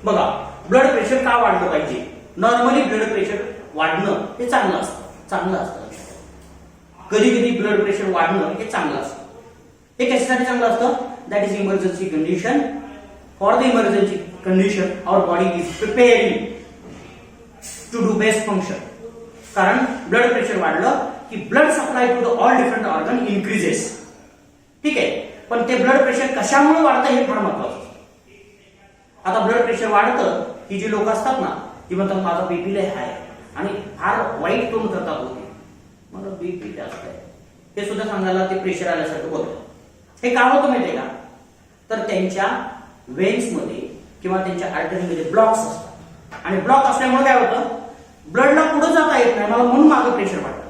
बघा, ब्लड प्रेशर का वाढलं पाहिजे. नॉर्मली ब्लड प्रेशर वाढणं हे चांगलं असतं. कधी कधी ब्लड प्रेशर वाढणं हे चांगलं असतं. हे कशासाठी चांगलं असतं, that is emergency condition. For the emergency condition our body is preparing to do best function. कारण ब्लड प्रेशर वाढलं की blood supply to the all different organ increases. ठीक आहे. पण ते ब्लड प्रेशर कशामुळे वाढतं हे फार महत्वाचं. आता ब्लड प्रेशर वाढतं ही जी लोक असतात ना, ती म्हणतात माझा बीपी लय हाय आणि फार वाईट टोन करतात होते, मला बीपी जास्त आहे, हे सुद्धा सांगायला ते प्रेशर आल्यासारखं बोलतात. हे का होतं माहितीये का, तर त्यांच्या वेन्स मध्ये किंवा त्यांच्या आर्टरीमध्ये ब्लॉक्स असतात, आणि ब्लॉक असल्यामुळे काय होतं, ब्लडला पुढे जाता येत नाही, मला म्हणून मागे प्रेशर वाढतं.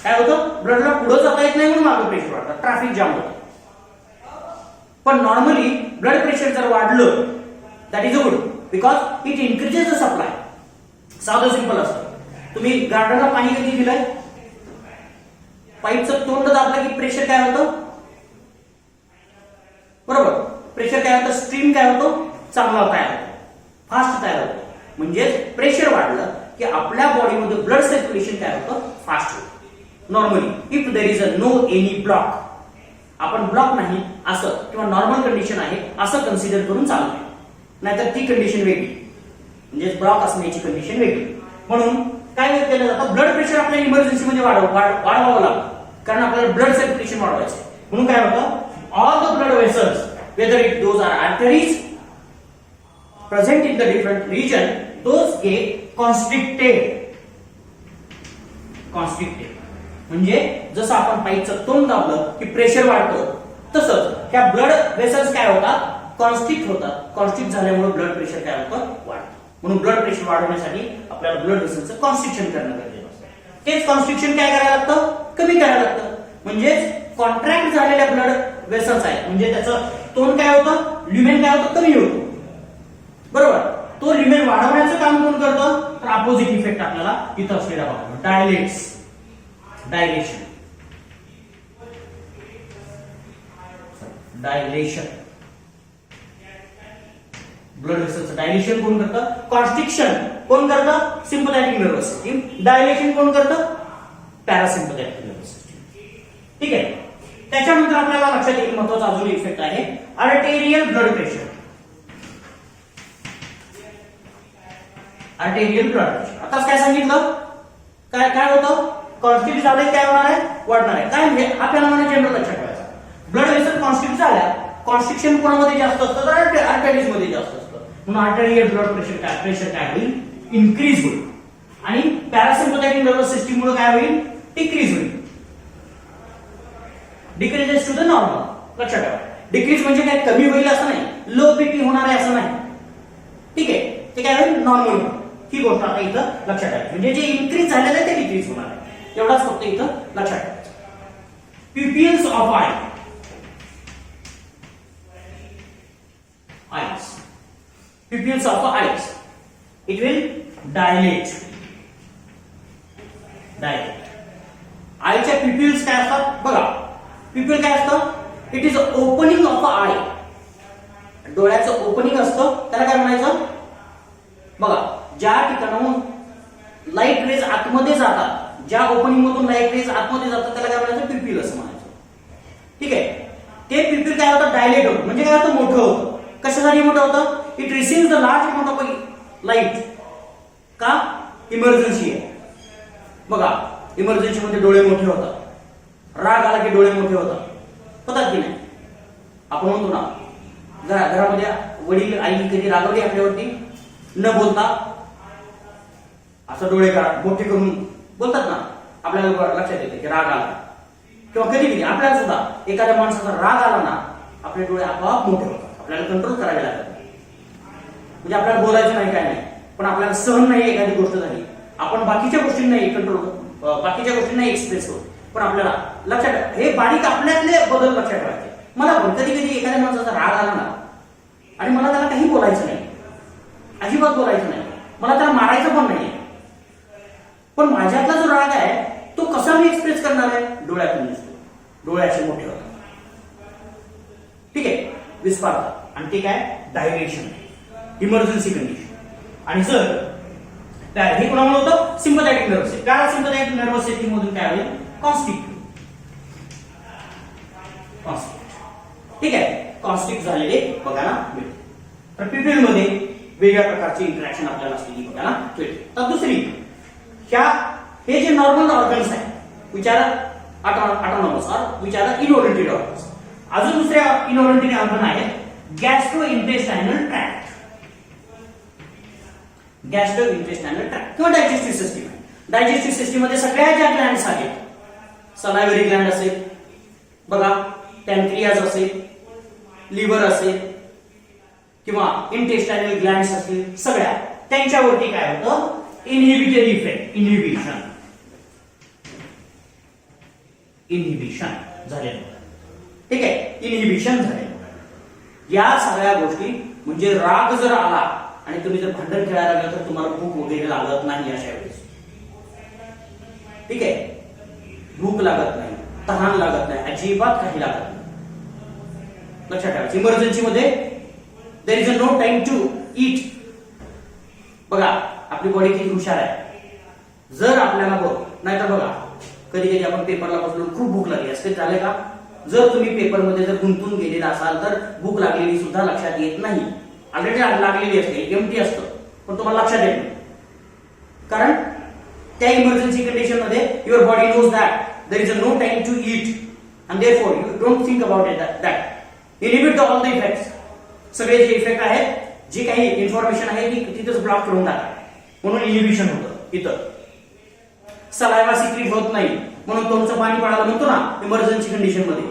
काय होतं, ब्लडला पुढे जाता येत नाही म्हणून मागे प्रेशर वाढतं, ट्रॅफिक जाम होतं. पण नॉर्मली ब्लड प्रेशर जर वाढलं that is good, because it increases the supply. साधं सिंपल असतं. तुम्ही गार्डनला पाणी कधी दिलंय, पाईपचं तोंड दाबलं की प्रेशर काय होतं, बरोबर, प्रेशर काय होतं, स्ट्रीम काय होतो, चांगला तयार होतो, फास्ट तयार होतो. म्हणजे प्रेशर वाढलं की आपल्या बॉडीमध्ये ब्लड सर्क्युलेशन काय होतं, फास्ट होतं. Normally if there is a no any block, आपण ब्लॉक नाही असं किंवा नॉर्मल कंडिशन आहे असं कन्सिडर करून चालू, नाहीतर ती कंडिशन वेगळी, म्हणजे ब्लॉक असण्याची कंडिशन वेगळी. म्हणून काय केलं जातं, ब्लड प्रेशर आपल्या इमर्जन्सी मध्ये वाढवावं लागतं, कारण आपल्याला ब्लड सर्क्युलेशन वाढवायचं. म्हणून काय होतं, all the blood vessels whether it those are arteries present in the different region, those get constricted. म्हणजे जसं आपण पाईपचं तोंड दाबलं की प्रेशर वाढतं, तसंच ह्या ब्लड वेसल्स काय होतात, कॉन्स्ट्रिक्ट होतात. कॉन्स्ट्रिक्ट झाल्यामुळे ब्लड प्रेशर काय होतं, वाढतं. म्हणून ब्लड प्रेशर वाढवण्यासाठी आपल्याला ब्लड वेसल्सचं कॉन्स्ट्रिक्शन करणं गरजेचं असतं. तेच कॉन्स्ट्रिक्शन काय करायला लागतं, कमी करायला लागतं. म्हणजेच कॉन्ट्रॅक्ट झालेल्या ब्लड वेसल्स आहेत, म्हणजे त्याचं तोंड काय होतं, ल्युमेन काय होतं, कमी होतो. बरोबर. तो ल्युमेन वाढवण्याचं काम कोण करतं, तर अपोजिट इफेक्ट आपल्याला इथं असलेला बघा, डायलेशन. ब्लड वेसलचं डायलेशन कोण करतं, कॉन्स्ट्रिक्शन कोण करतं, सिम्पथॅटिक नर्वस सिस्टीम. डायलेशन कोण करतं, पॅरासिम्पथॅटिक नर्वस सिस्टीम. ठीक आहे. त्याच्यानंतर आपल्याला लक्षात येईल महत्वाचा अजून इफेक्ट आहे, arterial blood pressure. Arterial blood pressure आताच काय सांगितलं, काय काय होतं, कॉन्स्ट्रिक्ट झाले काय होणार आहे, वाढणार आहे. काय म्हणजे आपल्याला जनरल लक्षात ठेवायचं, ब्लड वेसल कॉन्स्ट्रिक्ट झाल्या, कॉन्स्ट्रिक्शन कोणामध्ये जास्त असतं, तर आर्टरीज मध्ये जास्त असतं. म्हणून आर्टेरियल ब्लड प्रेशर काय होईल, इन्क्रीज होईल, आणि पॅरासिम्पथॅटिक नर्वस सिस्टीम मुळे काय होईल, डिक्रीज होईल. Decreases to the normal. लक्षात ठेवा, डिक्रीज म्हणजे काय, कमी होईल असं नाही, लो बीपी होणार आहे असं नाही. ठीक आहे. ते काय होईल, नॉर्मल होईल. ही गोष्ट आता इथं लक्षात ठेवा. म्हणजे जे इन्क्रीज झालेलं आहे ते डिक्रीज होणार आहे, एवढाच फक्त इथं लक्षात ठेवायचं. प्युपिल्स of eyes. Pupils of eyes. It will dilate. आयच्या प्युपिल्स काय असतात बघा. प्युपिल काय असतं, it is opening of a eye. डोळ्याचं ओपनिंग असतं, त्याला काय म्हणायचं बघा, ज्या ठिकाणाहून लाईट रेज आतमध्ये जातात, ज्या ओपनिंग मधून लाईट रेज आतमध्ये जातात त्याला काय म्हणायचं, प्युपिल असं म्हणायचं. ठीक आहे. ते प्युपिल काय होतं, डायलेट होतं, म्हणजे काय होतं, मोठं होतं. कशासाठी मोठं होतं, it receive the large amount of light. का, इमर्जन्सी आहे बघा, इमर्जन्सी मध्ये डोळे मोठे होतात, राग आला की डोळे मोठे होतात की नाही. आपण म्हणतो ना, घरामध्ये वडील आई कधी रागवली आपल्यावरती, न बोलता असं डोळे मोठे करून बोलतात ना, आपल्याला लक्षात येते की राग आला, किंवा कधी कधी आपल्याला सुद्धा एखाद्या माणसाचा राग आला ना, आपले डोळे आपोआप मोठे होतात, आपल्याला कंट्रोल करावे लागतात. म्हणजे आपल्याला बोलायचं नाही काय नाही, पण आपल्याला सहन नाही एखादी गोष्ट झाली, आपण बाकीच्या गोष्टींनाही कंट्रोल, बाकीच्या गोष्टींनाही एक्सप्रेस होतो, पण आपल्याला लक्षात हे बारीक आपल्यातले बदल लक्षात ठेवायचे. मला पण कधी कधी एखाद्या माणसाचा राग आला ना आणि मला त्याला काही बोलायचं नाही, अजिबात बोलायचं नाही, मला त्याला मारायचं पण नाही, पण माझ्यातला जो राग आहे तो कसा मी एक्सप्रेस करणार आहे, डोळ्यातून दिसतो, डोळे असे मोठे होतात. ठीक आहे, विस्फारतात. आणि ते काय, डायरेक्शन, इमर्जन्सी कंडिशन. आणि जर हे कोणामुळे होतं, सिम्पथॅटिक नर्व्हस सिस्टम. काय सिम्पथॅटिक नर्व्हस सिस्टम मधून काय होईल, कॉन्स्ट्रिक्ट. ठीक आहे, कॉन्स्ट्रिक्ट झालेले बघायला मिळते. तर पिपिल मध्ये वेगळ्या प्रकारचे इंटरॅक्शन आपल्याला असलेली बघायला मिळते. तर दुसरी, हे जे नॉर्मल ऑर्गन्स आहेत विच आर ऑटोनॉमस और विच आर इनव्हॉलंटरी ऑर्गन्स. अजून दुसऱ्या इनव्हॉलंटरी ऑर्गन आहेत गॅस्ट्रो इंटेस्टायनल ट्रॅक्ट. गॅस्ट्रो इंटेस्टायनल ट्रॅक्ट किंवा डायजेस्टिव्ह सिस्टीम आहे. डायजेस्टिव्ह सिस्टीम मध्ये सगळ्या ज्या ग्लँड्स आहेत, सलायव्हरी ग्लँड असेल बघा, पॅनक्रियाज असेल, लिव्हर असेल किंवा इंटेस्टायनल ग्लँड्स असतील, सगळ्या त्यांच्यावरती काय होतं, इनहिबिटरी इफेक्ट, इनहिबिशन झालेलं. ठीक आहे, इनहिबिशन झालेलं. या सगळ्या गोष्टी म्हणजे राग जर आला आणि तुम्ही जर भांडण खेळायला लागला तर तुम्हाला भूक वगैरे लागत नाही अशा वेळेस. ठीक आहे, भूक लागत नाही, तहान लागत नाही, अजिबात काही लागत नाही. लक्षात ठेवायचं, इमर्जन्सी मध्ये there is no time to eat. बघा आपली बॉडी किती हुशार आहे. जर आपल्याला नाहीतर बघा कधी कधी आपण पेपरला बसलो, खूप भूक लागली, असं झालंय का, जर तुम्ही पेपरमध्ये जर गुंतून गेलेला असाल तर भूक लागलेली सुद्धा लक्षात येत नाही. ऑलरेडी लागलेली असते, एम्प्टी असतं, पण तुम्हाला लक्षात येत नाही, कारण त्या इमर्जन्सी कंडिशन मध्ये your body knows that there is no time to eat and therefore you don't think about it that inhibit all the effects. सगळे जे इफेक्ट आहेत, जे काही इन्फॉर्मेशन आहे ती तिथेच ब्लॉक करून टाका, म्हणून इनहिबिशन होतं. इथं सलायवा सिक्रीट होत नाही, म्हणून तोंडचं पाणी पडायला म्हणतो ना इमर्जन्सी कंडिशन मध्ये.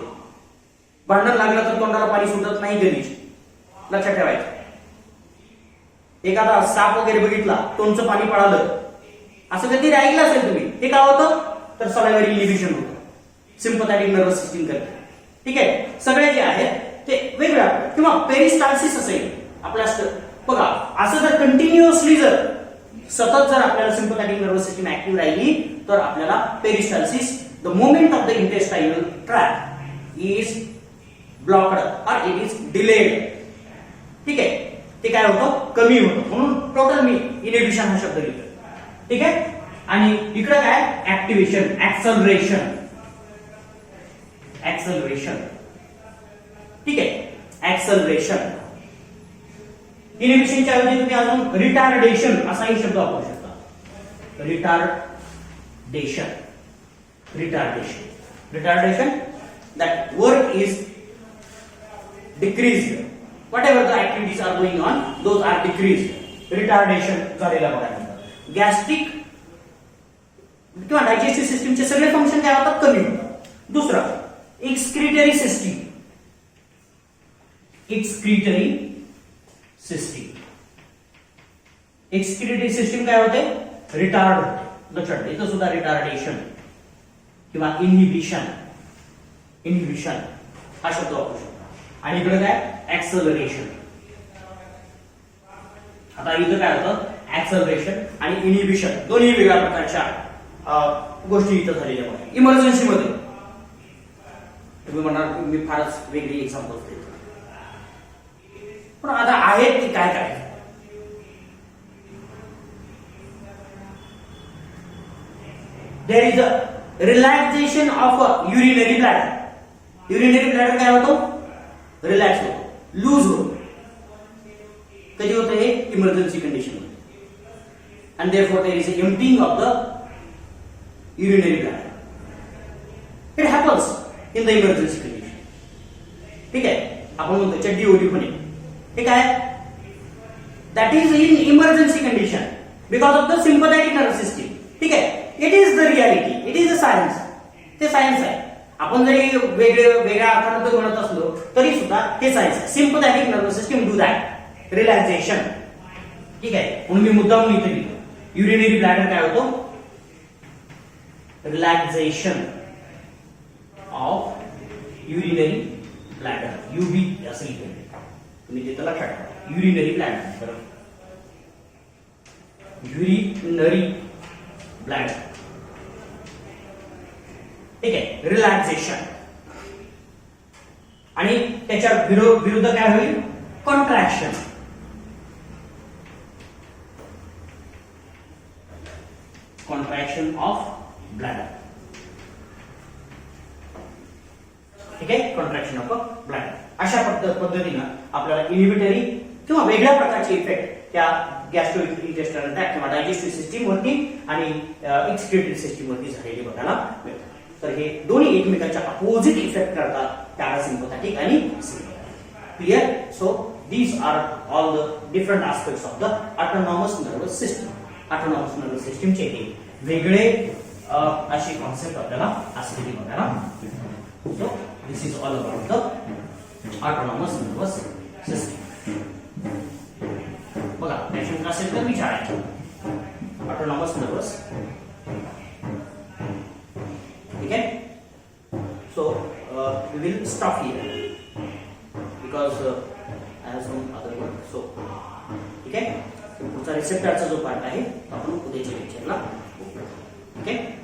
भांडण लागलं तर तोंडाला पाणी सुटत नाही कधीच, लक्षात ठेवायचं. एखादा साप वगैरे बघितला, तोंडचं पाणी पडालं, असं कधी ऐकलं असेल तुम्ही. हे काय होतं, तर सलायवरी इनहिबिशन होतं, सिम्पथॅटिक नर्वस सिस्टीम करते. ठीक आहे, सगळे जे आहेत ते वेगवेगळ्या, किंवा पेरिस्टाल्सिस असेल आपल्या बघा, असं जर कंटिन्युअसली जर सतत जर आपल्याला सिम्पथॅटिक नर्वस सिस्टीम ऍक्टिव्ह राहिली तर आपल्याला peristalsis, the moment of the intestinal tract is blocked और इट इज डिलेड. ठीक आहे, ते काय होतं, कमी होतं, म्हणून टोटल मी इनहिबिशन हा शब्द लिहितो. ठीक आहे, आणि इकडे काय, ऍक्टिव्हेशन, ऍक्सलरेशन, ऍक्सलरेशन. ठीक आहे, ऍक्सलरेशन. इनहिबिशनच्या ऐवजी तुम्ही अजून रिटार्डेशन असाही शब्द वापरू शकता. Retardation, retardation, that work is decreased, whatever the activities are going on, those are decreased. Retardation झालेला बघा. गॅस्ट्रिक किंवा डायजेस्टिव्ह सिस्टीमचे सगळे फंक्शन काय होतात, कमी होतात. दुसरं, excretory system, excretory system. Excretory system काय होते, रिटार्ड होते. लक्षात, इथं सुद्धा रिटार्डेशन किंवा इनहिबिशन, इनहिबिशन हा शब्द वापरू शकतो. आणि इकडे काय, ऍक्सलरेशन. आता इथं काय होतं, ऍक्सलरेशन आणि इनहिबिशन दोन्ही वेगळ्या प्रकारच्या गोष्टी इथं झालेल्या आहेत. इमर्जन्सी मध्ये तुम्ही म्हणणार मी फारच वेगळी एक्झाम्पल देतो, पण आता आहेत ती काय काय. There is a relaxation of urinary bladder. Urinary bladder काय होतो, रिलॅक्स होतो, लूज होतो. कधी होतं हे, इमर्जन्सी कंडिशन मध्ये. and therefore there is a emptying of the urinary bladder. It happens in the emergency condition. ठीक आहे, आपण म्हणतो चड्डी ओढी होणे, हे काय, that is in emergency condition. Because of the sympathetic nervous system. ठीक आहे, it is the reality, it is the science. ते सायन्स आहे. आपण जरी वेगळ्या अर्थाने तो म्हणत असलो तरी सुद्धा हे सायन्स आहे. Sympathetic nervous system do that relaxation. ठीक आहे, म्हणून मी मुद्दाम इथे लिहितो. युरिनरी ब्लॅडर काय होतो? रिलॅक्सेशन ऑफ युरिनरी ब्लॅडर, युबी असं लिहितो तुम्ही तिथं लक्षात ठेवा. Urinary bladder, urinary bladder. ठीक आहे, रिलॅक्सेशन. आणि त्याच्या विरुद्ध काय होईल? कॉन्ट्रॅक्शन. Contraction of bladder. ठीक आहे, कॉन्ट्रॅक्शन ऑफ ब्लॅडर. अशा पद्धतीनं आपल्याला इनिबिटरी किंवा वेगळ्या प्रकारचे इफेक्ट त्या गॅस्ट्रोइंटेस्टायनल ट्रॅक्ट किंवा डायजेस्टिव्ह सिस्टीम वरती आणि एक्सक्रिटरी सिस्टीम वरती झालेले बघायला मिळतात. तर हे दोन्ही एकमेकांच्या अपोजिट इफेक्ट करतात, पॅरासिम्पथॅटिक आणि sympathetic. Clear? So these are all the different aspects of the autonomous nervous system. Autonomous nervous सिस्टीमचे हे वेगळे अशी कॉन्सेप्ट आपल्याला असलेली बघायला मिळते. So this is all about the autonomous nervous system. बघा, पेशंट असेल तर विचारायचं. Autonomous nervous. ठीक आहे. So we will stop here because I have some other work. So ठीक आहे, पुढचा रिसेप्टरचा जो पार्ट आहे आपण उद्याच्या लेक्चरला. ठीक आहे.